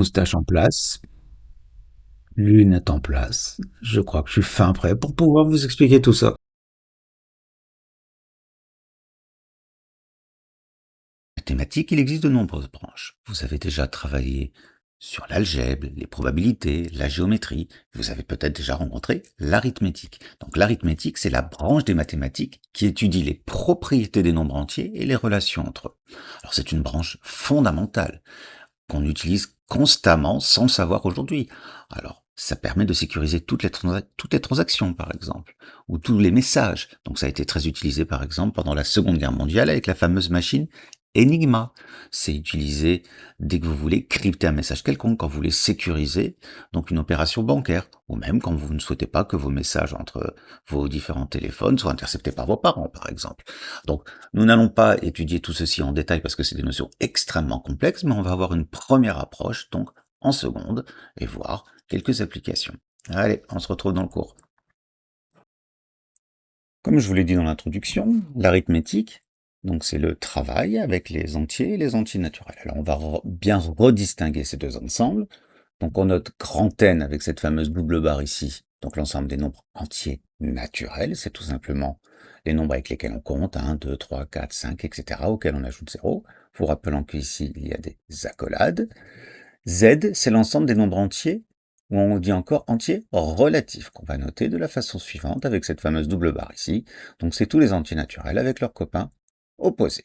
moustache en place, lunettes en place. Je crois que je suis fin prêt pour pouvoir vous expliquer tout ça. Mathématiques, il existe de nombreuses branches. Vous avez déjà travaillé sur l'algèbre, les probabilités, la géométrie. Vous avez peut-être déjà rencontré l'arithmétique. Donc l'arithmétique, c'est la branche des mathématiques qui étudie les propriétés des nombres entiers et les relations entre eux. Alors c'est une branche fondamentale qu'on utilise constamment sans le savoir aujourd'hui. Alors, ça permet de sécuriser toutes les transactions, par exemple, ou tous les messages. Donc ça a été très utilisé, par exemple, pendant la Seconde Guerre mondiale avec la fameuse machine Enigma. C'est utilisé dès que vous voulez crypter un message quelconque, quand vous voulez sécuriser donc une opération bancaire, ou même quand vous ne souhaitez pas que vos messages entre vos différents téléphones soient interceptés par vos parents, par exemple. Donc, nous n'allons pas étudier tout ceci en détail parce que c'est des notions extrêmement complexes, mais on va avoir une première approche, donc en seconde, et voir quelques applications. Allez, on se retrouve dans le cours. Comme je vous l'ai dit dans l'introduction, l'arithmétique, donc c'est le travail avec les entiers et les entiers naturels. Alors on va bien redistinguer ces deux ensembles. Donc on note grand N avec cette fameuse double barre ici, donc l'ensemble des nombres entiers naturels, c'est tout simplement les nombres avec lesquels on compte, 1, 2, 3, 4, 5, etc., auxquels on ajoute 0, vous rappelant qu'ici il y a des accolades. Z, c'est l'ensemble des nombres entiers, ou on dit encore entiers relatifs, qu'on va noter de la façon suivante avec cette fameuse double barre ici. Donc c'est tous les entiers naturels avec leurs copains opposés.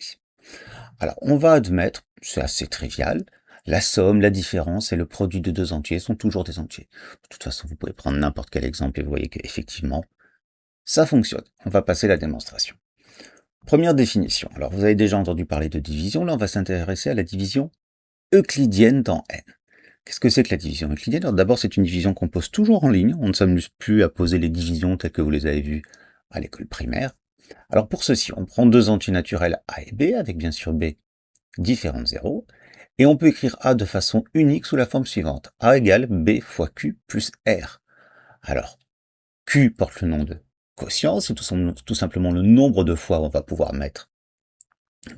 Alors on va admettre, c'est assez trivial, la somme, la différence et le produit de deux entiers sont toujours des entiers. De toute façon, vous pouvez prendre n'importe quel exemple et vous voyez qu'effectivement, ça fonctionne. On va passer à la démonstration. Première définition. Alors vous avez déjà entendu parler de division, là on va s'intéresser à la division euclidienne dans n. Qu'est-ce que c'est que la division euclidienne? Alors d'abord, c'est une division qu'on pose toujours en ligne. On ne s'amuse plus à poser les divisions telles que vous les avez vues à l'école primaire. Alors pour ceci, on prend deux entiers naturels a et b, avec bien sûr b différent de 0, et on peut écrire a de façon unique sous la forme suivante. A égale b fois q plus r. Alors, q porte le nom de quotient, c'est tout simplement le nombre de fois où on va pouvoir mettre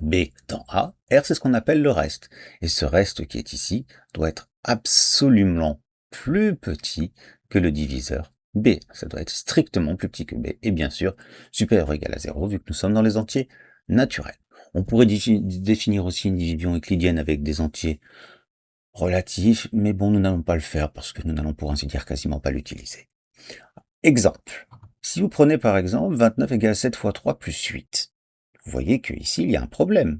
B dans A, R c'est ce qu'on appelle le reste. Et ce reste qui est ici doit être absolument plus petit que le diviseur B. Ça doit être strictement plus petit que B. Et bien sûr, supérieur ou égal à 0 vu que nous sommes dans les entiers naturels. On pourrait définir aussi une division euclidienne avec des entiers relatifs, mais bon, nous n'allons pas le faire parce que nous n'allons pour ainsi dire quasiment pas l'utiliser. Exemple. Si vous prenez par exemple 29 égale 7 fois 3 plus 8, vous voyez qu'ici il y a un problème.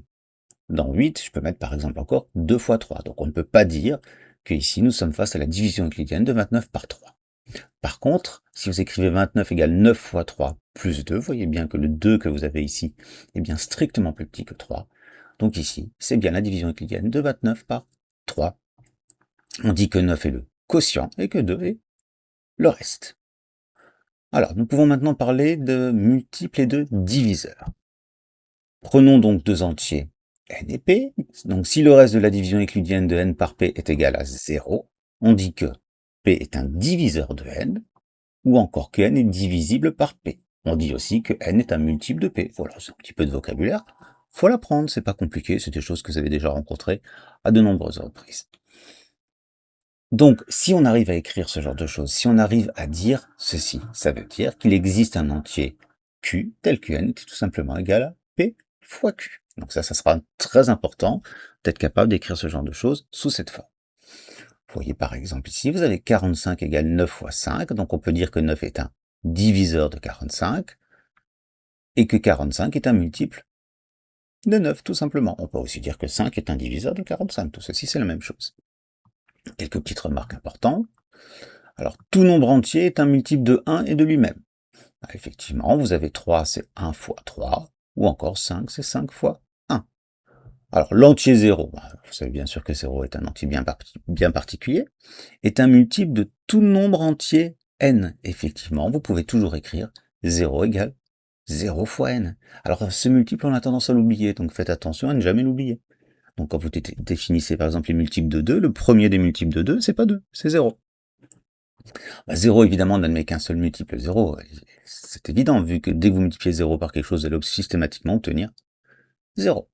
Dans 8, je peux mettre par exemple encore 2 fois 3. Donc on ne peut pas dire qu'ici nous sommes face à la division euclidienne de 29 par 3. Par contre, si vous écrivez 29 égale 9 fois 3 plus 2, vous voyez bien que le 2 que vous avez ici est bien strictement plus petit que 3. Donc ici, c'est bien la division euclidienne de 29 par 3. On dit que 9 est le quotient et que 2 est le reste. Alors, nous pouvons maintenant parler de multiples et de diviseurs. Prenons donc deux entiers n et p. Donc si le reste de la division euclidienne de n par p est égal à 0, on dit que p est un diviseur de n, ou encore que n est divisible par p. On dit aussi que n est un multiple de p. Voilà, c'est un petit peu de vocabulaire. Faut l'apprendre, c'est pas compliqué, c'est des choses que vous avez déjà rencontrées à de nombreuses reprises. Donc, si on arrive à écrire ce genre de choses, si on arrive à dire ceci, ça veut dire qu'il existe un entier q tel que n est tout simplement égal à p fois q. Donc ça sera très important d'être capable d'écrire ce genre de choses sous cette forme. Vous voyez par exemple ici, vous avez 45 égale 9 fois 5, donc on peut dire que 9 est un diviseur de 45, et que 45 est un multiple de 9, tout simplement. On peut aussi dire que 5 est un diviseur de 45, tout ceci c'est la même chose. Quelques petites remarques importantes. Alors, tout nombre entier est un multiple de 1 et de lui-même. Effectivement, vous avez 3, c'est 1 fois 3, ou encore 5, c'est 5 fois 1. Alors, l'entier 0, vous savez bien sûr que 0 est un entier bien particulier, est un multiple de tout nombre entier n. Effectivement, vous pouvez toujours écrire 0 égale 0 fois n. Alors, ce multiple, on a tendance à l'oublier, donc faites attention à ne jamais l'oublier. Donc, quand vous définissez par exemple les multiples de 2, le premier des multiples de 2, c'est pas 2, c'est 0. 0, évidemment, n'admet qu'un seul multiple 0. C'est évident, vu que dès que vous multipliez 0 par quelque chose, vous allez systématiquement obtenir 0.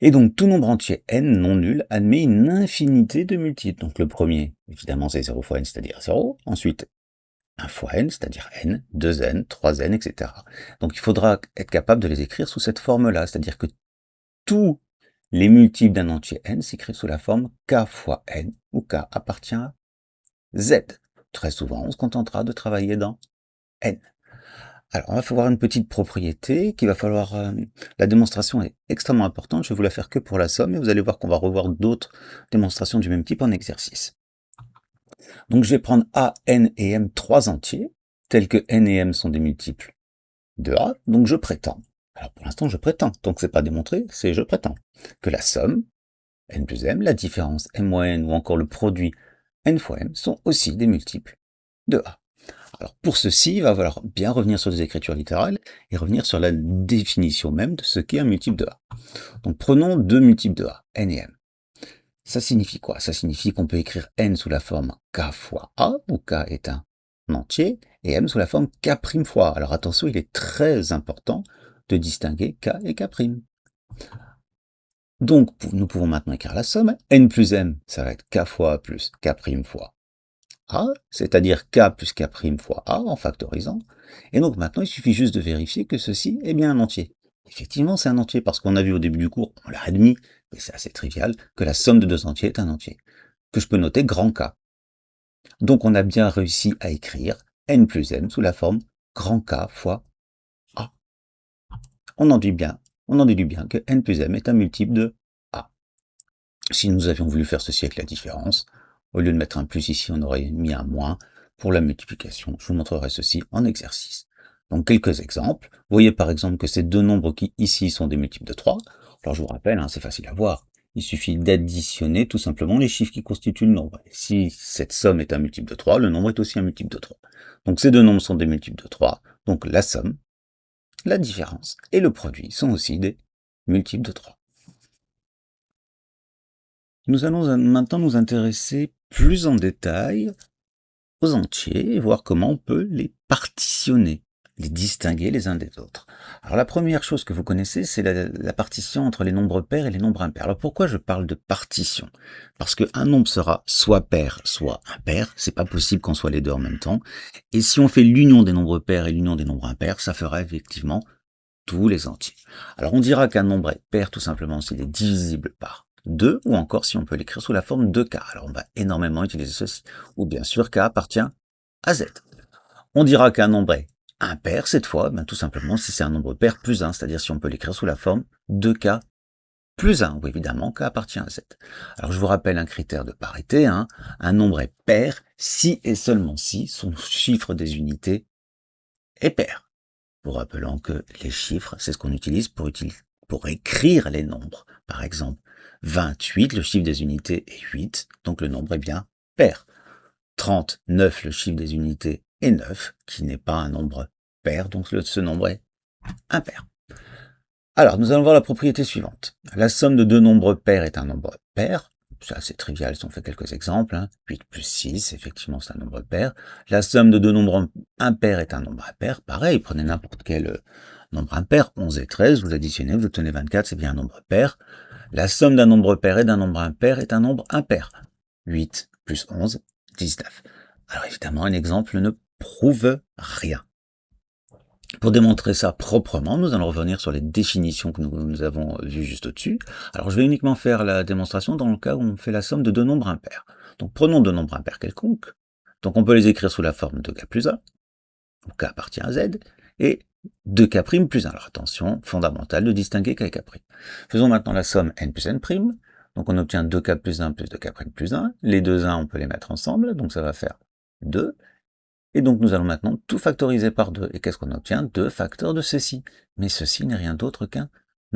Et donc, tout nombre entier n non nul admet une infinité de multiples. Donc, le premier, évidemment, c'est 0 fois n, c'est-à-dire 0. Ensuite, 1 fois n, c'est-à-dire n, 2n, 3n, etc. Donc, il faudra être capable de les écrire sous cette forme-là, c'est-à-dire que tous les multiples d'un entier n s'écrivent sous la forme k fois n, où k appartient à z. Très souvent, on se contentera de travailler dans n. Alors, on va voir une petite propriété qu'il va falloir... la démonstration est extrêmement importante, je vais vous la faire que pour la somme, et vous allez voir qu'on va revoir d'autres démonstrations du même type en exercice. Donc, je vais prendre a, n et m trois entiers, tels que n et m sont des multiples de a, donc je prétends. Alors, pour l'instant, je prétends, donc c'est pas démontré, c'est je prétends, que la somme, n plus m, la différence m moins n, ou encore le produit n fois m, sont aussi des multiples de a. Alors pour ceci, il va falloir bien revenir sur des écritures littérales et revenir sur la définition même de ce qu'est un multiple de A. Donc prenons deux multiples de A, n et m. Ça signifie quoi? Ça signifie qu'on peut écrire n sous la forme k fois A, où k est un entier, et m sous la forme k' fois A. Alors attention, il est très important de distinguer k et k'. Donc nous pouvons maintenant écrire la somme. N plus m, ça va être k fois A plus k' fois A, c'est-à-dire k plus k' fois A en factorisant. Et donc maintenant, il suffit juste de vérifier que ceci est bien un entier. Effectivement, c'est un entier parce qu'on a vu au début du cours, on l'a admis, mais c'est assez trivial, que la somme de deux entiers est un entier, que je peux noter grand K. Donc on a bien réussi à écrire n plus m sous la forme grand K fois A. On en déduit bien que n plus m est un multiple de A. Si nous avions voulu faire ceci avec la différence, au lieu de mettre un plus ici, on aurait mis un moins pour la multiplication. Je vous montrerai ceci en exercice. Donc quelques exemples. Vous voyez par exemple que ces deux nombres qui ici sont des multiples de 3. Alors je vous rappelle, c'est facile à voir. Il suffit d'additionner tout simplement les chiffres qui constituent le nombre. Et si cette somme est un multiple de 3, le nombre est aussi un multiple de 3. Donc ces deux nombres sont des multiples de 3. Donc la somme, la différence et le produit sont aussi des multiples de 3. Nous allons maintenant nous intéresser plus en détail aux entiers et voir comment on peut les partitionner, les distinguer les uns des autres. Alors la première chose que vous connaissez, c'est la partition entre les nombres pairs et les nombres impairs. Alors pourquoi je parle de partition? Parce qu'un nombre sera soit pair, soit impair. C'est pas possible qu'on soit les deux en même temps. Et si on fait l'union des nombres pairs et l'union des nombres impairs, ça fera effectivement tous les entiers. Alors on dira qu'un nombre est pair tout simplement s'il est divisible par 2, ou encore si on peut l'écrire sous la forme de k. Alors on va énormément utiliser ceci. Ou bien sûr k appartient à z. On dira qu'un nombre est impair cette fois, tout simplement si c'est un nombre pair plus 1, c'est-à-dire si on peut l'écrire sous la forme de k plus 1, ou évidemment k appartient à z. Alors je vous rappelle un critère de parité, un nombre est pair si et seulement si son chiffre des unités est pair. Vous rappelant que les chiffres, c'est ce qu'on utilise pour écrire les nombres. Par exemple, 28, le chiffre des unités est 8, donc le nombre est bien pair. 39, le chiffre des unités est 9, qui n'est pas un nombre pair, donc ce nombre est impair. Alors, nous allons voir la propriété suivante. La somme de deux nombres pairs est un nombre pair. C'est assez trivial si on fait quelques exemples. 8 plus 6, effectivement, c'est un nombre pair. La somme de deux nombres impairs est un nombre impair. Pareil, prenez n'importe quel nombre impair, 11 et 13, vous additionnez, vous obtenez 24, c'est bien un nombre pair. La somme d'un nombre pair et d'un nombre impair est un nombre impair. 8 plus 11, 19. Alors évidemment, un exemple ne prouve rien. Pour démontrer ça proprement, nous allons revenir sur les définitions que nous avons vues juste au-dessus. Alors je vais uniquement faire la démonstration dans le cas où on fait la somme de deux nombres impairs. Donc prenons deux nombres impairs quelconques. Donc on peut les écrire sous la forme de k plus 1, où k appartient à z, et de k' plus 1. Alors attention, fondamental de distinguer k et k'. Faisons maintenant la somme n plus n'. Donc on obtient 2k plus 1 plus 2k' plus 1. Les deux 1, on peut les mettre ensemble, donc ça va faire 2. Et donc nous allons maintenant tout factoriser par 2. Et qu'est-ce qu'on obtient? 2 facteurs de ceci. Mais ceci n'est rien d'autre qu'un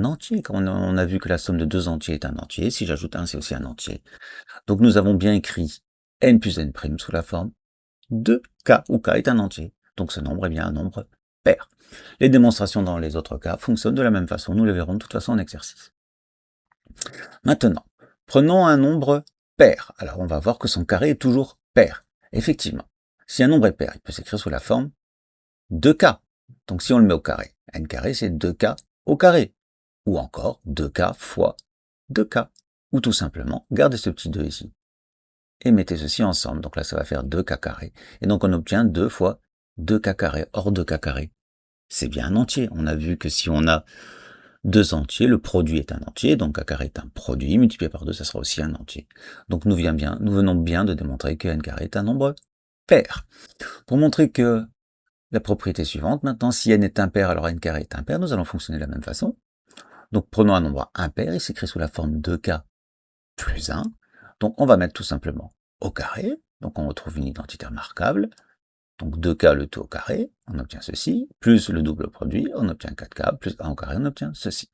entier. Quand on a vu que la somme de deux entiers est un entier, si j'ajoute 1, c'est aussi un entier. Donc nous avons bien écrit n plus n' sous la forme de k, où k est un entier. Donc ce nombre est bien un nombre pair. Les démonstrations dans les autres cas fonctionnent de la même façon. Nous les verrons de toute façon en exercice. Maintenant, prenons un nombre pair. Alors on va voir que son carré est toujours pair. Effectivement. Si un nombre est pair, il peut s'écrire sous la forme de k. Donc si on le met au carré, n carré c'est 2k au carré. Ou encore 2k fois 2K. Ou tout simplement, gardez ce petit 2 ici. Et mettez ceci ensemble. Donc là, ça va faire 2K carré. Et donc on obtient 2 fois 2K carré. Or 2K carré, c'est bien un entier. On a vu que si on a deux entiers, le produit est un entier, donc K carré est un produit, multiplié par 2, ça sera aussi un entier. Donc nous venons bien de démontrer que N carré est un nombre pair. Pour montrer que la propriété suivante, maintenant, si N est impair, alors N carré est impair, nous allons fonctionner de la même façon. Donc prenons un nombre impair, il s'écrit sous la forme 2K plus 1. Donc on va mettre tout simplement au carré, donc on retrouve une identité remarquable. Donc 2K le tout au carré, on obtient ceci, plus le double produit, on obtient 4K, plus 1 au carré, on obtient ceci.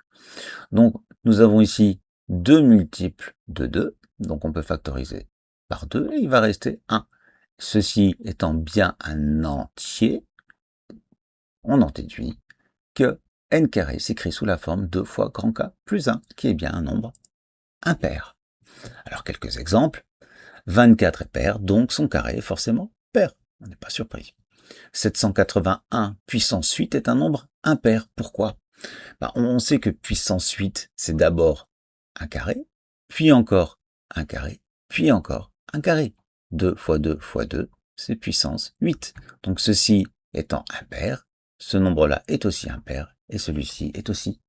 Donc nous avons ici 2 multiples de 2, donc on peut factoriser par 2, et il va rester 1. Ceci étant bien un entier, on en déduit que n carré s'écrit sous la forme 2 fois grand K plus 1, qui est bien un nombre impair. Alors quelques exemples. 24 est pair, donc son carré est forcément pair. On n'est pas surpris. 781 puissance 8 est un nombre impair. Pourquoi? On sait que puissance 8, c'est d'abord un carré, puis encore un carré, puis encore un carré. 2 fois 2 fois 2, c'est puissance 8. Donc ceci étant impair, ce nombre-là est aussi impair, et celui-ci est aussi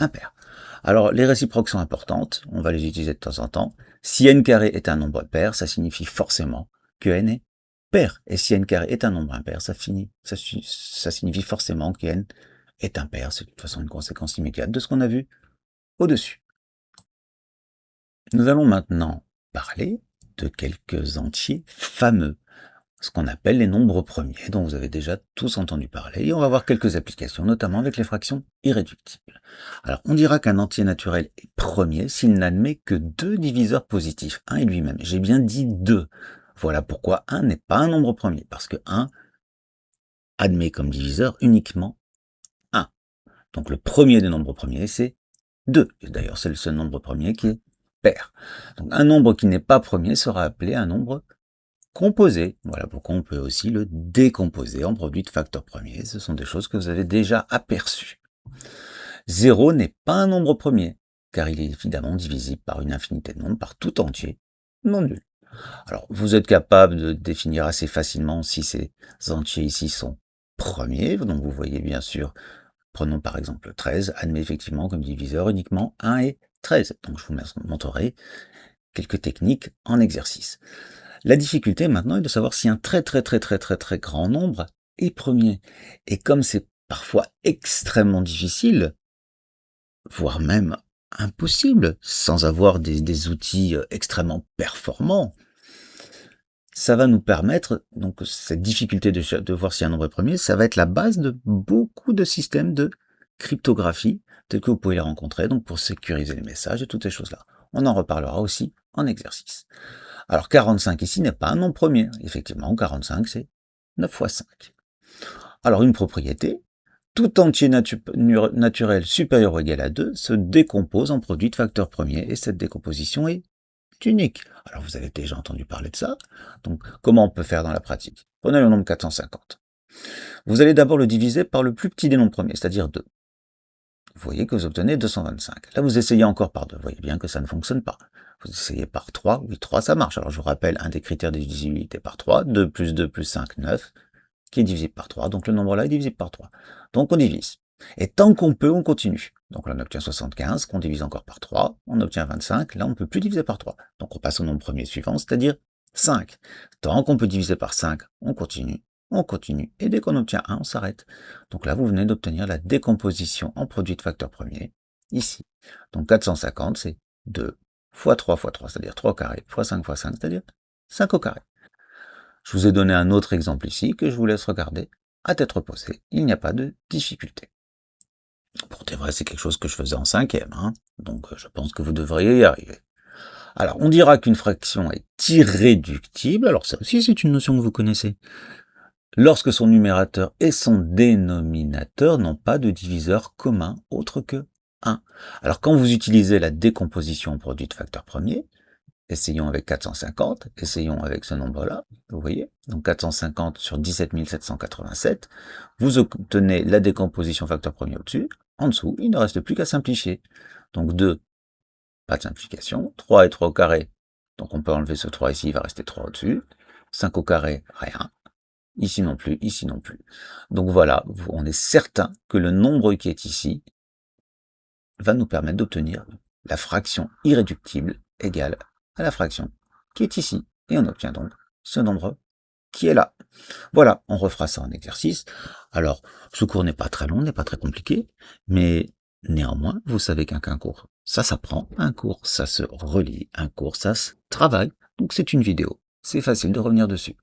impair. Alors, les réciproques sont importantes, on va les utiliser de temps en temps. Si n carré est un nombre pair, ça signifie forcément que n est pair. Et si n carré est un nombre impair, ça signifie forcément que n est impair. C'est de toute façon une conséquence immédiate de ce qu'on a vu au-dessus. Nous allons maintenant parler de quelques entiers fameux, ce qu'on appelle les nombres premiers, dont vous avez déjà tous entendu parler, et on va voir quelques applications, notamment avec les fractions irréductibles. Alors, on dira qu'un entier naturel est premier s'il n'admet que deux diviseurs positifs, 1 et lui-même. J'ai bien dit 2. Voilà pourquoi 1 n'est pas un nombre premier, parce que 1 admet comme diviseur uniquement 1. Donc le premier des nombres premiers, c'est 2. D'ailleurs, c'est le seul nombre premier qui est pair. Donc un nombre qui n'est pas premier sera appelé un nombre composé. Voilà pourquoi on peut aussi le décomposer en produit de facteurs premiers. Ce sont des choses que vous avez déjà aperçues. 0 n'est pas un nombre premier, car il est évidemment divisible par une infinité de nombres, par tout entier non nul. Alors, vous êtes capable de définir assez facilement si ces entiers ici sont premiers. Donc, vous voyez bien sûr, prenons par exemple 13, admet effectivement comme diviseur uniquement 1 et 13. Donc, je vous montrerai quelques techniques en exercice. La difficulté maintenant est de savoir si un très grand nombre est premier. Et comme c'est parfois extrêmement difficile, voire même impossible, sans avoir des outils extrêmement performants, ça va nous permettre, donc cette difficulté de voir si un nombre est premier, ça va être la base de beaucoup de systèmes de cryptographie, tels que vous pouvez les rencontrer, donc pour sécuriser les messages et toutes ces choses-là. On en reparlera aussi en exercice. Alors 45 ici n'est pas un nombre premier. Effectivement, 45 c'est 9 fois 5. Alors une propriété, tout entier naturel supérieur ou égal à 2 se décompose en produit de facteurs premiers et cette décomposition est unique. Alors vous avez déjà entendu parler de ça. Donc comment on peut faire dans la pratique? Prenez le nombre 450. Vous allez d'abord le diviser par le plus petit des nombres premiers, c'est-à-dire 2. Vous voyez que vous obtenez 225. Là, vous essayez encore par 2. Vous voyez bien que ça ne fonctionne pas. Vous essayez par 3. Oui, 3, ça marche. Alors, je vous rappelle, un des critères de divisibilité par 3. 2 plus 2 plus 5, 9, qui est divisible par 3. Donc, le nombre-là est divisible par 3. Donc, on divise. Et tant qu'on peut, on continue. Donc, là, on obtient 75, qu'on divise encore par 3. On obtient 25. Là, on ne peut plus diviser par 3. Donc, on passe au nombre premier suivant, c'est-à-dire 5. Tant qu'on peut diviser par 5, on continue. On continue, et dès qu'on obtient 1, on s'arrête. Donc là, vous venez d'obtenir la décomposition en produit de facteurs premiers, ici. Donc 450, c'est 2 fois 3 fois 3, c'est-à-dire 3 au carré, fois 5 fois 5, c'est-à-dire 5 au carré. Je vous ai donné un autre exemple ici, que je vous laisse regarder à tête reposée. Il n'y a pas de difficulté. Pour c'est vrai, c'est quelque chose que je faisais en 5e, donc je pense que vous devriez y arriver. Alors, on dira qu'une fraction est irréductible, alors ça aussi c'est une notion que vous connaissez. Lorsque son numérateur et son dénominateur n'ont pas de diviseur commun autre que 1. Alors quand vous utilisez la décomposition en produit de facteurs premiers, essayons avec 450, essayons avec ce nombre-là, vous voyez, donc 450 sur 17 787, vous obtenez la décomposition facteur premier au-dessus, en dessous, il ne reste plus qu'à simplifier. Donc 2 pas de simplification. 3 et 3 au carré, donc on peut enlever ce 3 ici, il va rester 3 au-dessus. 5 au carré, rien. Ici non plus, ici non plus. Donc voilà, on est certain que le nombre qui est ici va nous permettre d'obtenir la fraction irréductible égale à la fraction qui est ici. Et on obtient donc ce nombre qui est là. Voilà, on refera ça en exercice. Alors, ce cours n'est pas très long, n'est pas très compliqué, mais néanmoins, vous savez qu'un cours, ça s'apprend, un cours, ça se relit, un cours, ça se travaille. Donc c'est une vidéo. C'est facile de revenir dessus.